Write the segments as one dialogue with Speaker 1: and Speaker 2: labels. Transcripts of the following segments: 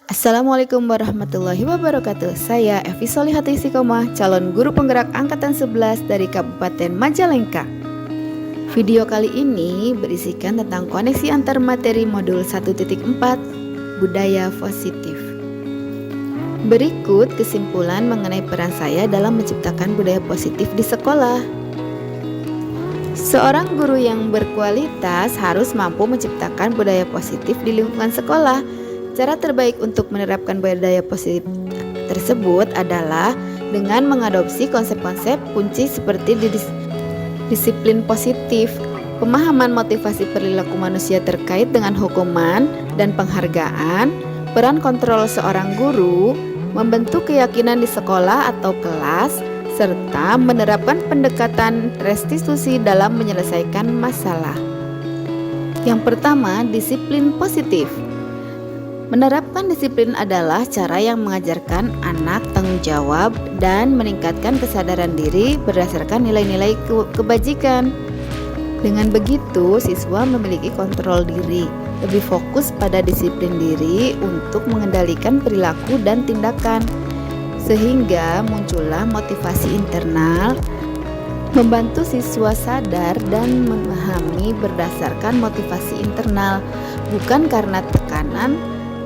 Speaker 1: Assalamualaikum warahmatullahi wabarakatuh. Saya Evi Solihati Istiqomah, calon guru penggerak angkatan 11 dari Kabupaten Majalengka. Video kali ini berisikan tentang koneksi antar materi modul 1.4 Budaya Positif. Berikut kesimpulan mengenai peran saya dalam menciptakan budaya positif di sekolah. Seorang guru yang berkualitas harus mampu menciptakan budaya positif di lingkungan sekolah. Cara terbaik untuk menerapkan budaya positif tersebut adalah dengan mengadopsi konsep-konsep kunci seperti disiplin positif, pemahaman motivasi perilaku manusia terkait dengan hukuman dan penghargaan, peran kontrol seorang guru, membentuk keyakinan di sekolah atau kelas, serta menerapkan pendekatan restitusi dalam menyelesaikan masalah. Yang pertama, disiplin positif. Menerapkan disiplin adalah cara yang mengajarkan anak tanggung jawab dan meningkatkan kesadaran diri berdasarkan nilai-nilai kebajikan. Dengan begitu, siswa memiliki kontrol diri, lebih fokus pada disiplin diri untuk mengendalikan perilaku dan tindakan, sehingga muncullah motivasi internal, membantu siswa sadar dan memahami berdasarkan motivasi internal, bukan karena tekanan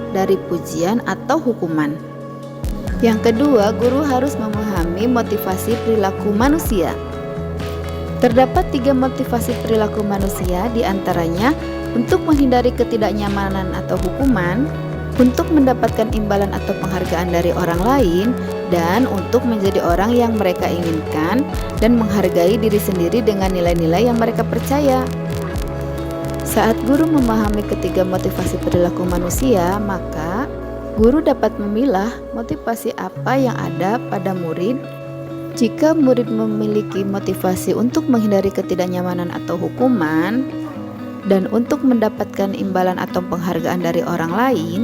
Speaker 1: dari pujian atau hukuman. Yang kedua, guru harus memahami motivasi perilaku manusia. Terdapat 3 motivasi perilaku manusia, diantaranya untuk menghindari ketidaknyamanan atau hukuman, untuk mendapatkan imbalan atau penghargaan dari orang lain, dan untuk menjadi orang yang mereka inginkan dan menghargai diri sendiri dengan nilai-nilai yang mereka percaya. Saat guru memahami ketiga motivasi perilaku manusia, maka guru dapat memilah motivasi apa yang ada pada murid. Jika murid memiliki motivasi untuk menghindari ketidaknyamanan atau hukuman dan untuk mendapatkan imbalan atau penghargaan dari orang lain,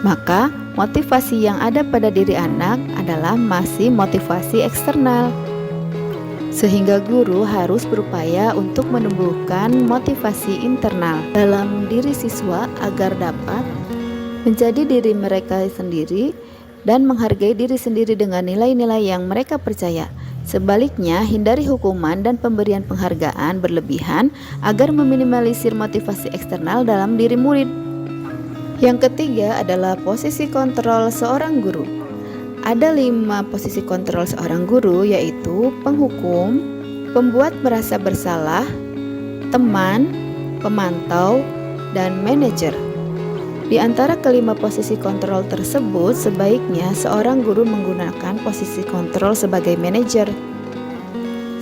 Speaker 1: maka motivasi yang ada pada diri anak adalah masih motivasi eksternal. Sehingga guru harus berupaya untuk menumbuhkan motivasi internal dalam diri siswa agar dapat menjadi diri mereka sendiri dan menghargai diri sendiri dengan nilai-nilai yang mereka percaya. Sebaliknya, hindari hukuman dan pemberian penghargaan berlebihan agar meminimalisir motivasi eksternal dalam diri murid. Yang ketiga adalah posisi kontrol seorang guru. Ada 5 posisi kontrol seorang guru, yaitu penghukum, pembuat merasa bersalah, teman, pemantau, dan manajer. Di antara kelima posisi kontrol tersebut, sebaiknya seorang guru menggunakan posisi kontrol sebagai manajer.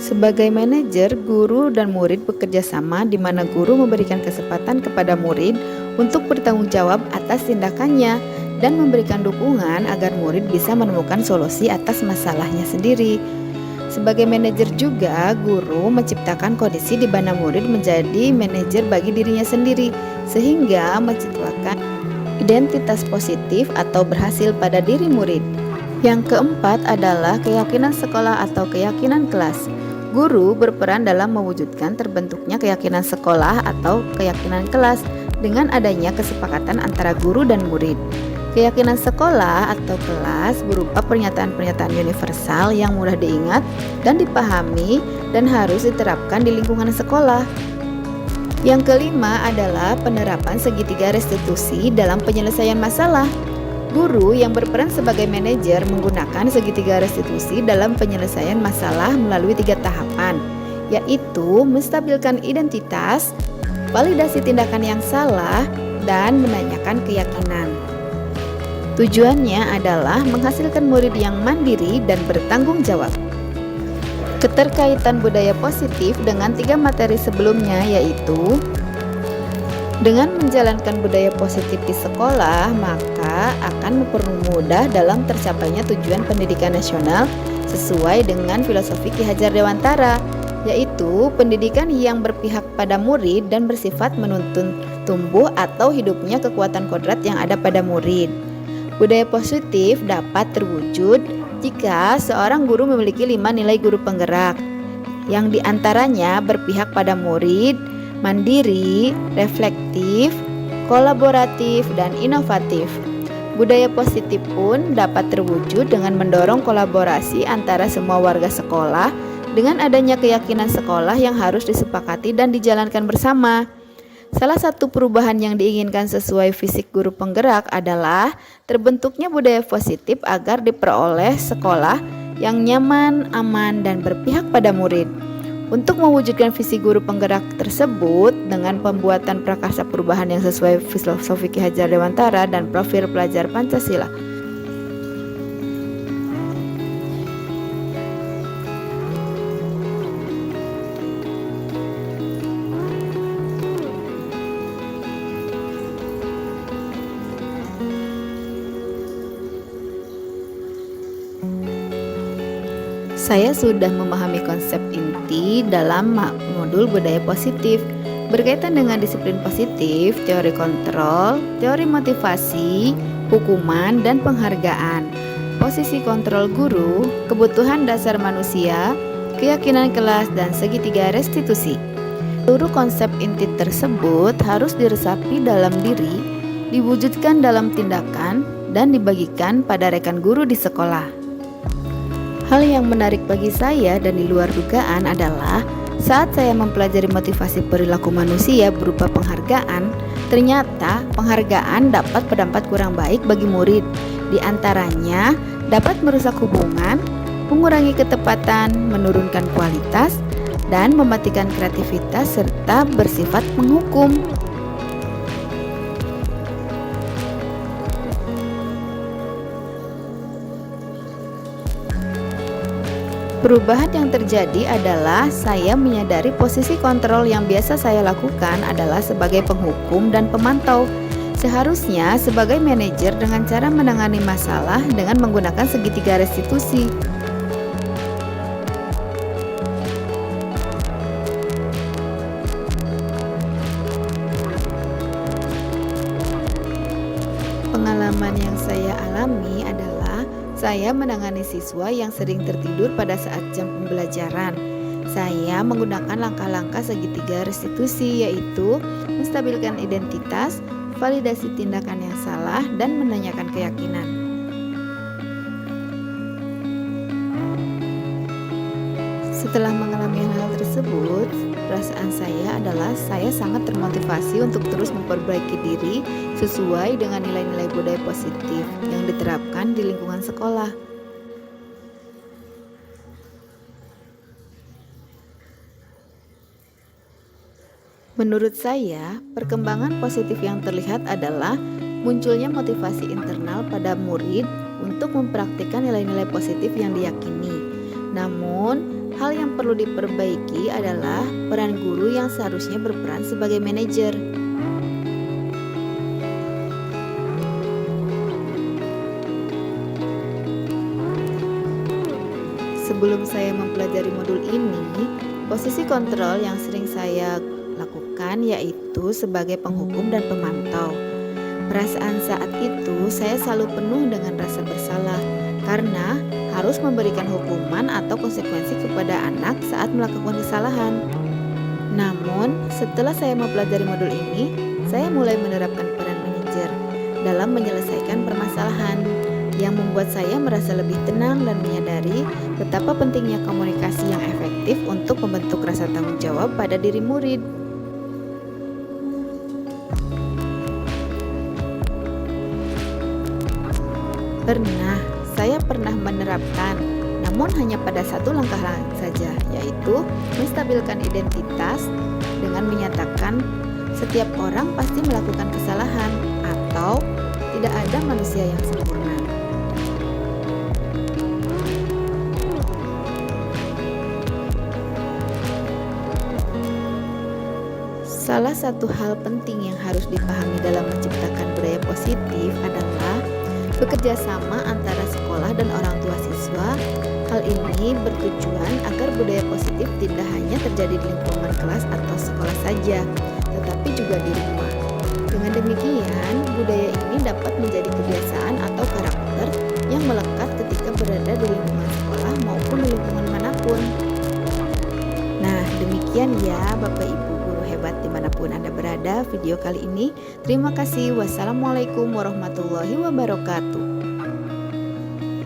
Speaker 1: Sebagai manajer, guru dan murid bekerja sama di mana guru memberikan kesempatan kepada murid untuk bertanggung jawab atas tindakannya dan memberikan dukungan agar murid bisa menemukan solusi atas masalahnya sendiri. Sebagai manajer juga, guru menciptakan kondisi di mana murid menjadi manajer bagi dirinya sendiri, sehingga menciptakan identitas positif atau berhasil pada diri murid. Yang keempat adalah keyakinan sekolah atau keyakinan kelas. Guru berperan dalam mewujudkan terbentuknya keyakinan sekolah atau keyakinan kelas dengan adanya kesepakatan antara guru dan murid. Keyakinan sekolah atau kelas berupa pernyataan-pernyataan universal yang mudah diingat dan dipahami dan harus diterapkan di lingkungan sekolah. Yang kelima adalah penerapan segitiga restitusi dalam penyelesaian masalah. Guru yang berperan sebagai manajer menggunakan segitiga restitusi dalam penyelesaian masalah melalui 3 tahapan, yaitu menstabilkan identitas, validasi tindakan yang salah, dan menanyakan keyakinan. Tujuannya adalah menghasilkan murid yang mandiri dan bertanggung jawab. Keterkaitan budaya positif dengan 3 materi sebelumnya, yaitu dengan menjalankan budaya positif di sekolah, maka akan mempermudah dalam tercapainya tujuan pendidikan nasional sesuai dengan filosofi Ki Hajar Dewantara, yaitu pendidikan yang berpihak pada murid dan bersifat menuntun tumbuh atau hidupnya kekuatan kodrat yang ada pada murid. Budaya positif dapat terwujud jika seorang guru memiliki 5 nilai guru penggerak, yang diantaranya berpihak pada murid, mandiri, reflektif, kolaboratif, dan inovatif. Budaya positif pun dapat terwujud dengan mendorong kolaborasi antara semua warga sekolah dengan adanya keyakinan sekolah yang harus disepakati dan dijalankan bersama. Salah satu perubahan yang diinginkan sesuai fisik guru penggerak adalah terbentuknya budaya positif agar diperoleh sekolah yang nyaman, aman, dan berpihak pada murid. Untuk mewujudkan visi guru penggerak tersebut dengan pembuatan prakarsa perubahan yang sesuai filosofi Ki Hajar Dewantara dan profil pelajar Pancasila. Saya sudah memahami konsep inti dalam modul budaya positif berkaitan dengan disiplin positif, teori kontrol, teori motivasi, hukuman, dan penghargaan, posisi kontrol guru, kebutuhan dasar manusia, keyakinan kelas, dan segitiga restitusi. Seluruh konsep inti tersebut harus diresapi dalam diri, diwujudkan dalam tindakan, dan dibagikan pada rekan guru di sekolah. Hal yang menarik bagi saya dan di luar dugaan adalah saat saya mempelajari motivasi perilaku manusia berupa penghargaan, ternyata penghargaan dapat berdampak kurang baik bagi murid. Di antaranya dapat merusak hubungan, mengurangi ketepatan, menurunkan kualitas, dan mematikan kreativitas serta bersifat menghukum. Perubahan yang terjadi adalah saya menyadari posisi kontrol yang biasa saya lakukan adalah sebagai penghukum dan pemantau. Seharusnya sebagai manajer dengan cara menangani masalah dengan menggunakan segitiga restitusi. Pengalaman yang saya alami adalah saya menangani siswa yang sering tertidur pada saat jam pembelajaran. Saya menggunakan langkah-langkah segitiga restitusi, yaitu menstabilkan identitas, validasi tindakan yang salah, dan menanyakan keyakinan. Setelah mengalami hal tersebut, perasaan saya adalah saya sangat termotivasi untuk terus memperbaiki diri sesuai dengan nilai-nilai budaya positif yang diterapkan di lingkungan sekolah. Menurut saya, perkembangan positif yang terlihat adalah munculnya motivasi internal pada murid untuk mempraktikkan nilai-nilai positif yang diyakini. Namun, hal yang perlu diperbaiki adalah peran guru yang seharusnya berperan sebagai manajer. Sebelum saya mempelajari modul ini, posisi kontrol yang sering saya lakukan yaitu sebagai penghukum dan pemantau. Perasaan saat itu saya selalu penuh dengan rasa bersalah karena harus memberikan hukuman atau konsekuensi kepada anak saat melakukan kesalahan. Namun, setelah saya mempelajari modul ini, saya mulai menerapkan peran manajer dalam menyelesaikan permasalahan yang membuat saya merasa lebih tenang dan menyadari betapa pentingnya komunikasi yang efektif untuk membentuk rasa tanggung jawab pada diri murid. Saya pernah menerapkan, namun hanya pada satu langkah saja, yaitu menstabilkan identitas dengan menyatakan setiap orang pasti melakukan kesalahan atau tidak ada manusia yang sempurna. Salah satu hal penting yang harus dipahami dalam menciptakan budaya positif adalah bekerja sama antara sekolah dan orang tua siswa. Hal ini bertujuan agar budaya positif tidak hanya terjadi di lingkungan kelas atau sekolah saja, tetapi juga di rumah. Dengan demikian, budaya ini dapat menjadi kebiasaan atau karakter yang melekat ketika berada di lingkungan sekolah maupun di lingkungan manapun. Nah, demikian ya Bapak Ibu guru hebat dimanapun Anda berada video kali ini. Terima kasih. Wassalamualaikum warahmatullahi wabarakatuh.